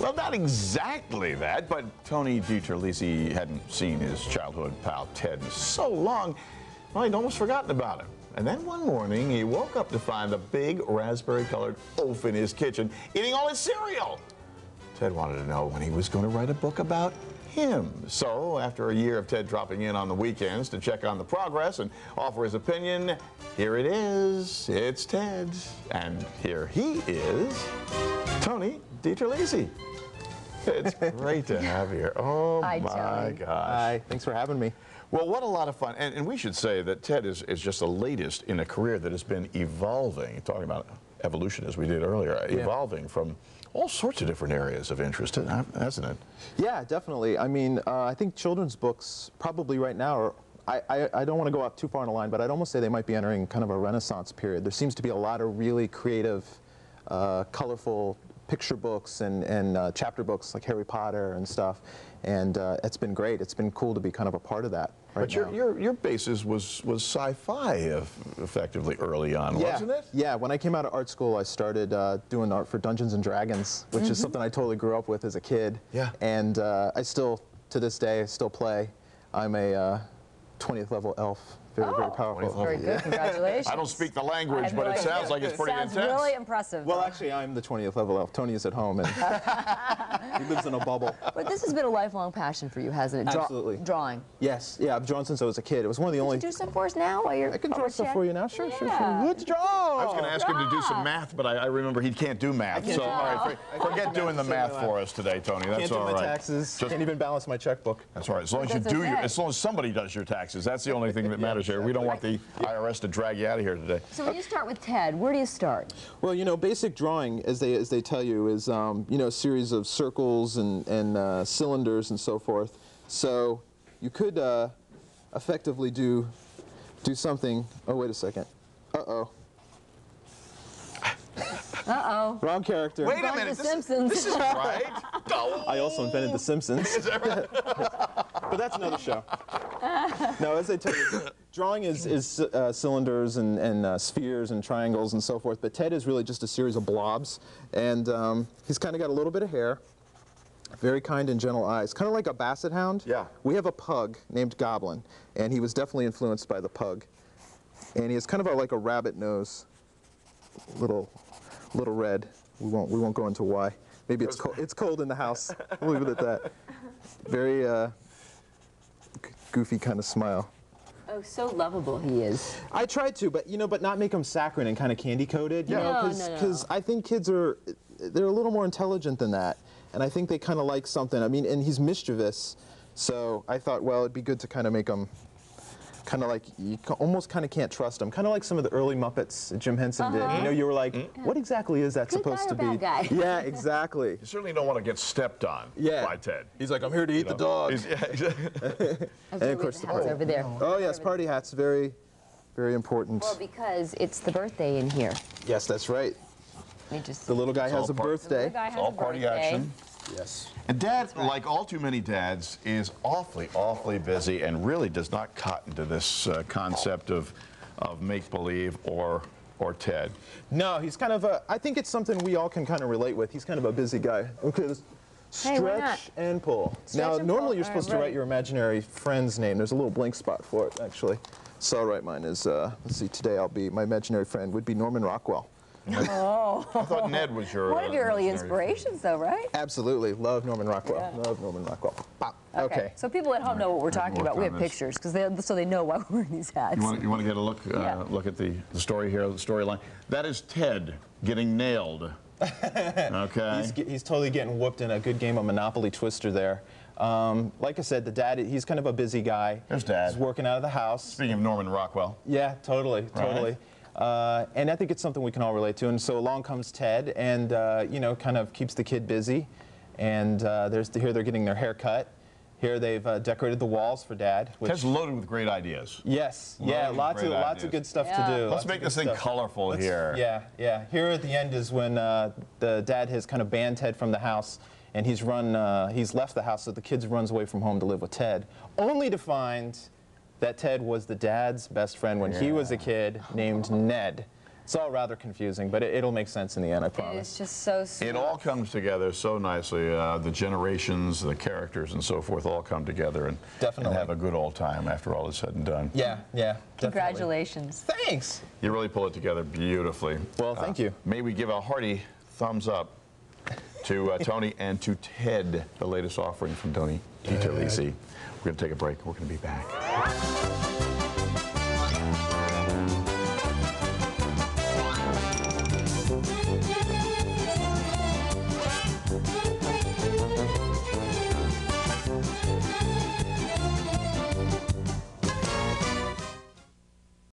Well, not exactly that, but Tony DiTerlizzi hadn't seen his childhood pal Ted in so long, well, he'd almost forgotten about him. And then one morning, he woke up to find the big raspberry-colored oaf in his kitchen eating all his cereal. Ted wanted to know when he was going to write a book about him. So, after a year of Ted dropping in on the weekends to check on the progress and offer his opinion, here it is. It's Ted. And here he is, Tony DiTerlizzi. It's great to have you here. Oh, my gosh. Hi, thanks for having me. Well, what a lot of fun. And we should say that Ted is just the latest in a career that has been evolving, talking about evolution as we did earlier, evolving from all sorts of different areas of interest, hasn't it? Yeah, definitely. I mean, I think children's books probably right now are, I don't want to go out too far on the line, but I'd almost say they might be entering kind of a renaissance period. There seems to be a lot of really creative, colorful picture books and chapter books like Harry Potter and stuff, and it's been great. It's been cool to be kind of a part part but your basis was sci-fi effectively early on, wasn't it? Yeah, when I came out of art school, I started doing art for Dungeons and Dragons, which is something I totally grew up with as a kid. Yeah. And I still, to this day, still play. I'm a 20th level elf. Very powerful. Very good. Congratulations. I don't speak the language, but it sounds like it's pretty intense. Sounds really impressive. Well, actually, I'm the 20th level elf. Tony is at home, and he lives in a bubble. But this has been a lifelong passion for you, hasn't it? Absolutely. Drawing. Yes. Yeah, I've drawn since I was a kid. It was one of the only... Can you do some for us now while you're... I can draw stuff for you now. Sure. Let's draw. I was going to ask him to do some math, but I remember he can't do math. So, all right, forget doing the math for us today, Tony. That's all right. Can't do my taxes. Can't even balance my checkbook. That's all right. As long as you do as long as somebody does your taxes, that's the only thing that matters here. We don't want the IRS to drag you out of here today. So when you start with Ted, where do you start? Well, you know, basic drawing, as they tell you, is you know, a series of circles and cylinders and so forth. So you could effectively do something. Oh, wait a second. Uh-oh. Uh-oh. Wrong character. Wait a minute. The Simpsons. This is right. I also invented The Simpsons. But that's another show. No, as I tell you, drawing is cylinders and spheres and triangles and so forth, but Ted is really just a series of blobs, and he's kind of got a little bit of hair, very kind and gentle eyes, kind of like a basset hound. Yeah. We have a pug named Goblin, and he was definitely influenced by the pug, and he has kind of like a rabbit nose, little red. We won't go into why. Maybe it's cold. It's cold in the house. We'll leave it at that. Very goofy kind of smile. Oh, so lovable he is. I tried to, but not make him saccharine and kind of candy coated. You know, because I think kids they're a little more intelligent than that, and I think they kind of like something. I mean, and he's mischievous, so I thought, well, it'd be good to kind of make him kind of like, you almost kind of can't trust him. Kind of like some of the early Muppets Jim Henson did. You know, you were like, what exactly is that supposed to be? Bad guy? Yeah, exactly. You certainly don't want to get stepped on by Ted. He's like, I'm here to eat the dog. And of course the party over there. Oh yes, party hats, very important. Well, because it's the birthday in here. Yes, that's right. The little guy has a birthday. It's all party action. Yes. And Dad, like all too many dads, is awfully busy and really does not cotton to this concept of make-believe or Ted. No, he's kind of I think it's something we all can kind of relate with. He's kind of a busy guy. Okay, stretch and pull. Now, normally you're supposed to write your imaginary friend's name. There's a little blank spot for it, actually. So I'll write mine is, let's see, today my imaginary friend would be Norman Rockwell. Oh. I thought Ned was your... One of your early inspirations, though, right? Absolutely. Love Norman Rockwell. Yeah. Love Norman Rockwell. Pop. Okay. So people at home know what we're talking about. We have pictures, so they know why we're wearing these hats. You want to get a look at the story here, the storyline? That is Ted getting nailed. Okay. He's totally getting whooped in a good game of Monopoly Twister there. Like I said, the dad, he's kind of a busy guy. There's Dad. He's working out of the house. Speaking of Norman Rockwell. Yeah, totally. And I think it's something we can all relate to. And so along comes Ted, and you know, kind of keeps the kid busy. And here they're getting their hair cut. Here they've decorated the walls for Dad. Ted's loaded with great ideas. Yes, lots of good stuff to do. Let's make this thing colorful here. Yeah. Here at the end is when the dad has kind of banned Ted from the house, and he's left the house, so the kid runs away from home to live with Ted, only to find that Ted was the dad's best friend when he was a kid, named Ned. It's all rather confusing, but it'll make sense in the end, I promise. It's just so sweet. It all comes together so nicely. The generations, the characters, and so forth all come together and have a good old time after all is said and done. Yeah, yeah. Congratulations. Definitely. Thanks. You really pull it together beautifully. Well, thank you. May we give a hearty thumbs up to Tony and to Ted, the latest offering from Tony DiTerlizzi. We're going to take a break. We're going to be back.